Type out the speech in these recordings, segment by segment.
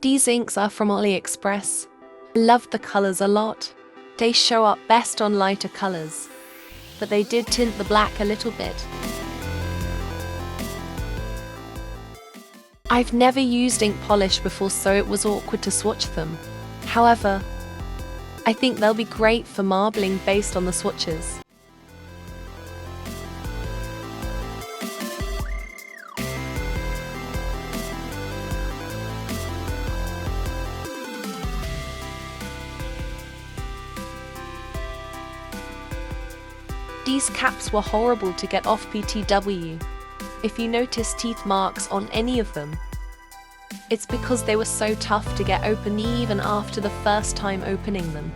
These inks are from AliExpress. I love the colors a lot. They show up best on lighter colors, but they did tint the black a little bit. I've never used ink polish before, so it was awkward to swatch them. However, I think they'll be great for marbling based on the swatches. These caps were horrible to get off PTW. If you notice teeth marks on any of them, it's because they were so tough to get open even after the first time opening them.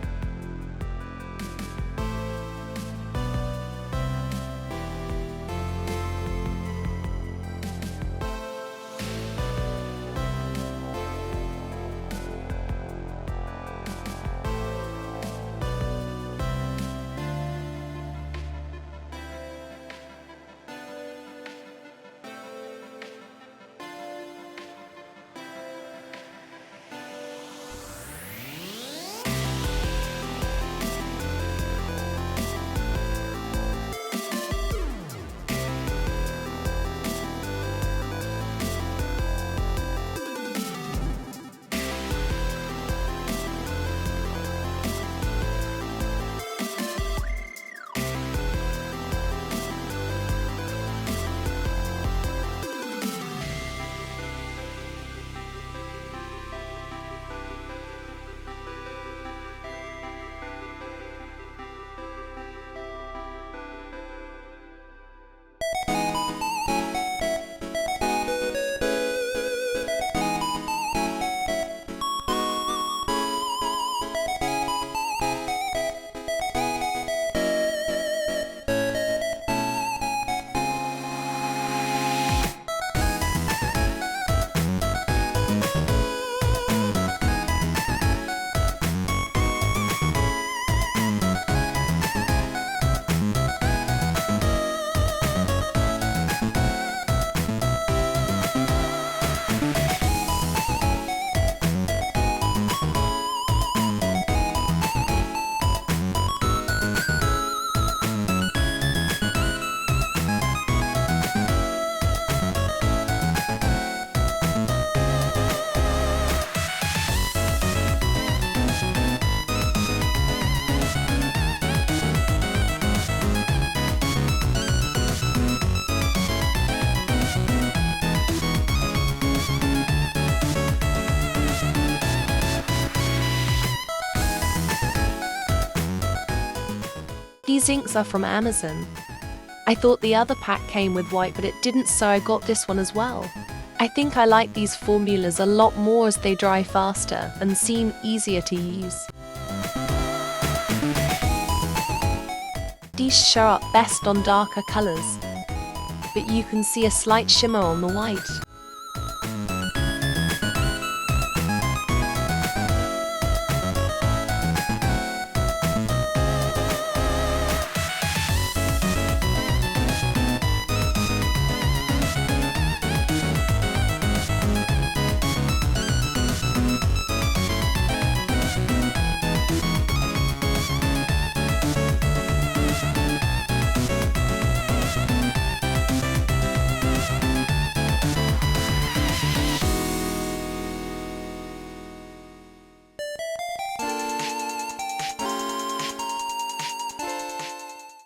These inks are from Amazon. I thought the other pack came with white, but it didn't, so I got this one as well. I think I like these formulas a lot more as they dry faster and seem easier to use. These show up best on darker colors, but you can see a slight shimmer on the white.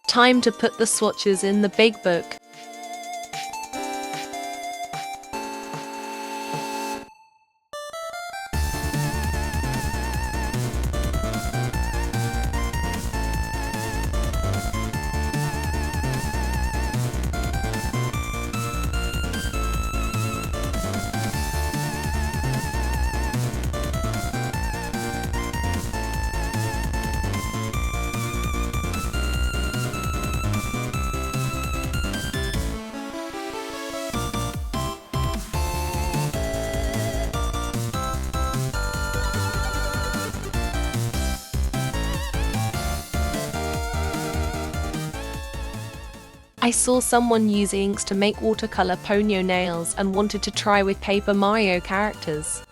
Time to put the swatches in the big book. I saw someone use inks to make watercolor Ponyo nails and wanted to try with Paper Mario characters.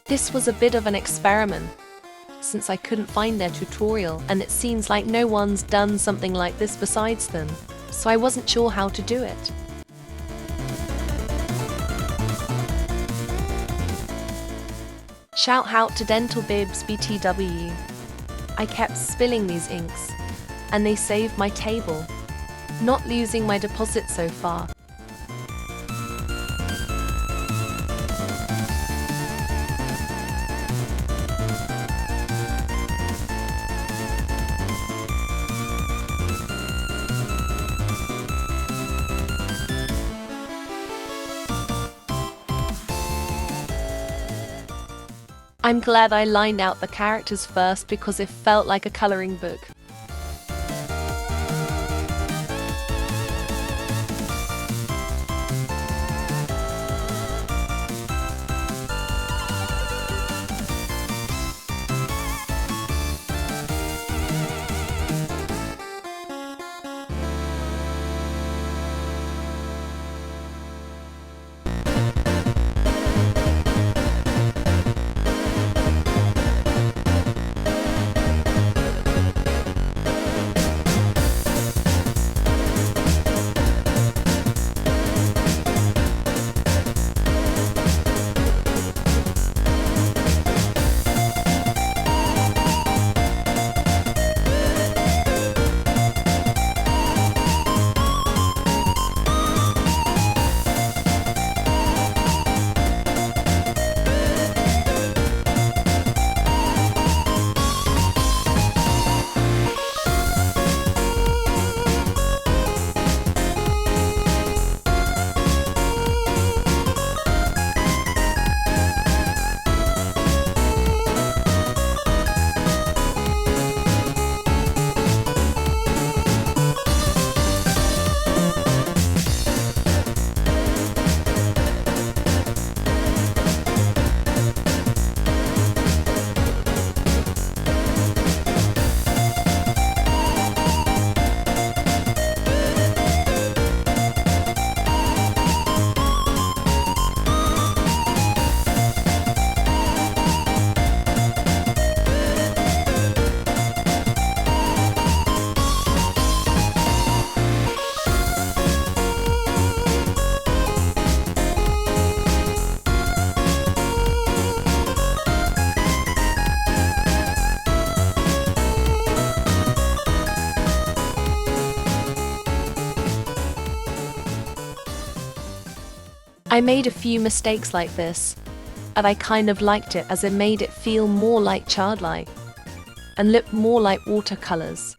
This was a bit of an experiment, since I couldn't find their tutorial and it seems like no one's done something like this besides them, so I wasn't sure how to do it. Shout out to Dental Bibs BTW. I kept spilling these inks, and they saved my table, not losing my deposit so far. I'm glad I lined out the characters first because it felt like a coloring book. I made a few mistakes like this, and I kind of liked it as it made it feel more like childlike and look more like watercolors.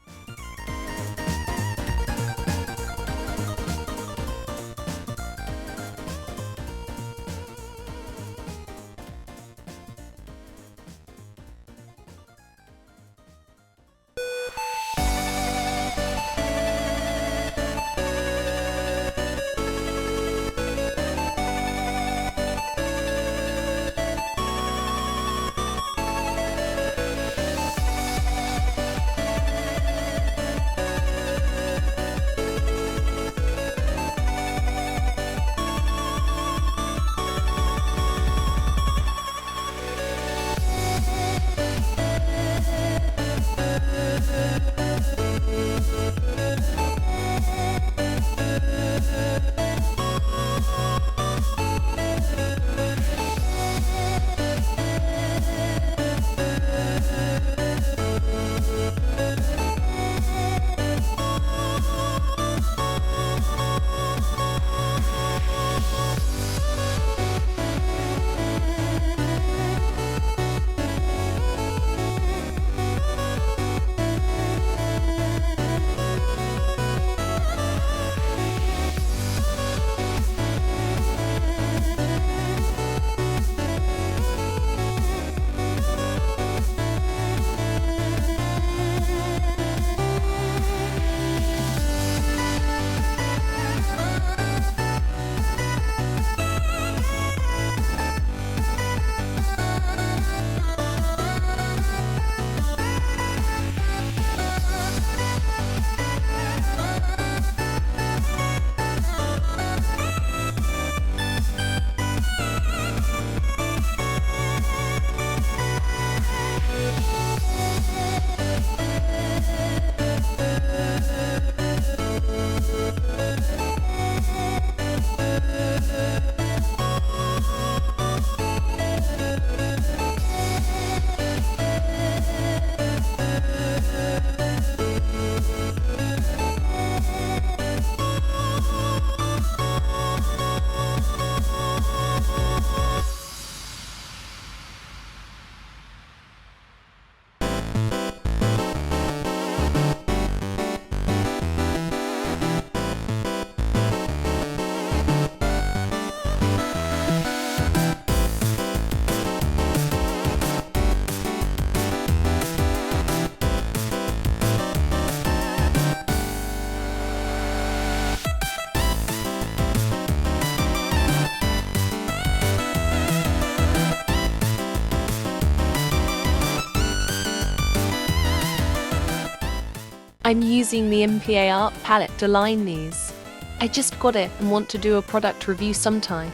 I'm using the MPA art palette to line these. I just got it and want to do a product review sometime.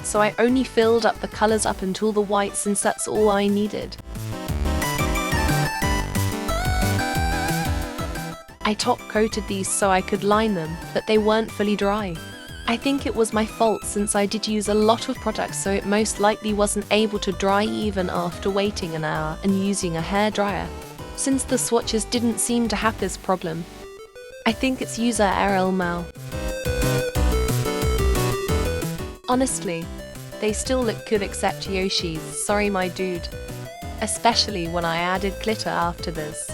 So I only filled up the colors up until the white since that's all I needed. I top coated these so I could line them, but they weren't fully dry. I think it was my fault since I did use a lot of product, so it most likely wasn't able to dry even after waiting an hour and using a hairdryer, since the swatches didn't seem to have this problem. I think it's user error Mal. Honestly, they still look good except Yoshi's, sorry my dude. Especially when I added glitter after this.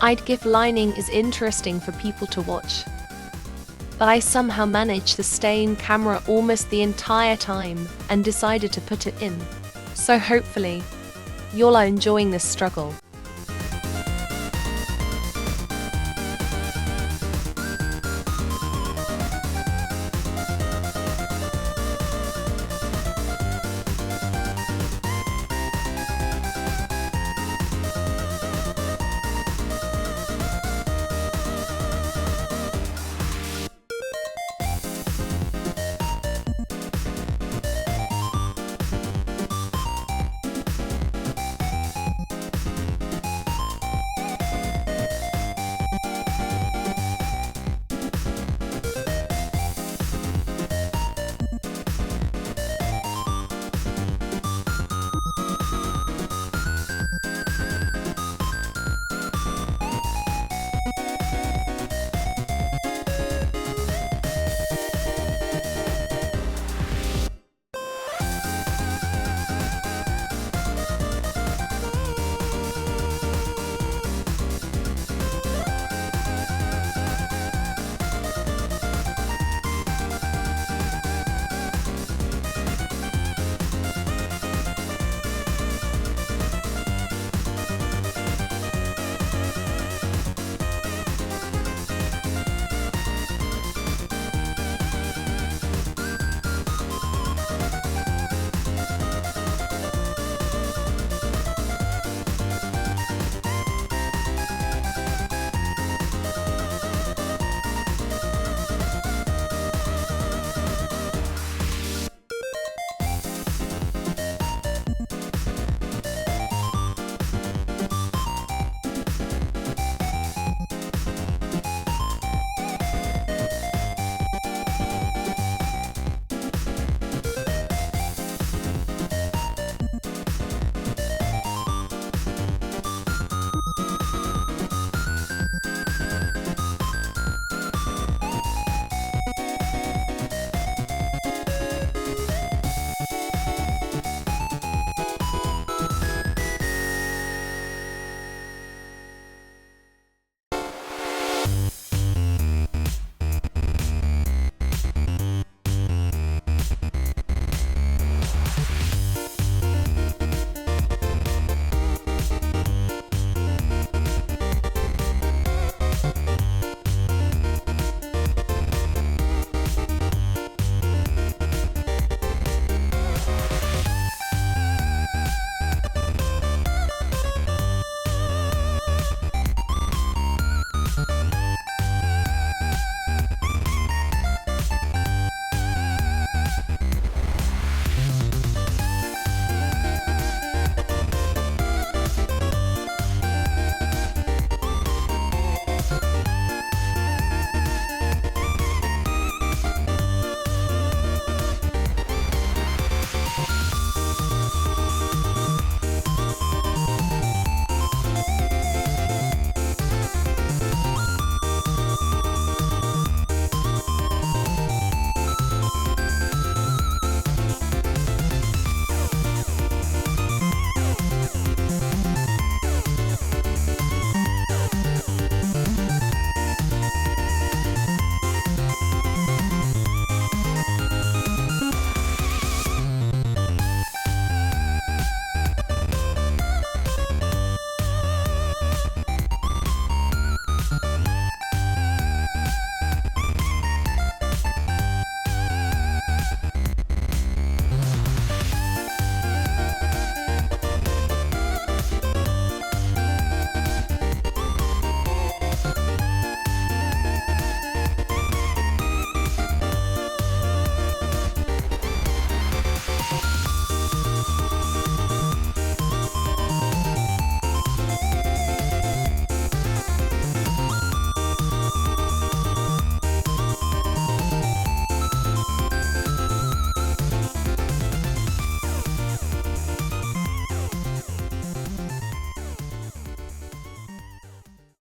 I'd give lining is interesting for people to watch. But I somehow managed to stay in camera almost the entire time and decided to put it in. So hopefully, you'll are enjoying this struggle.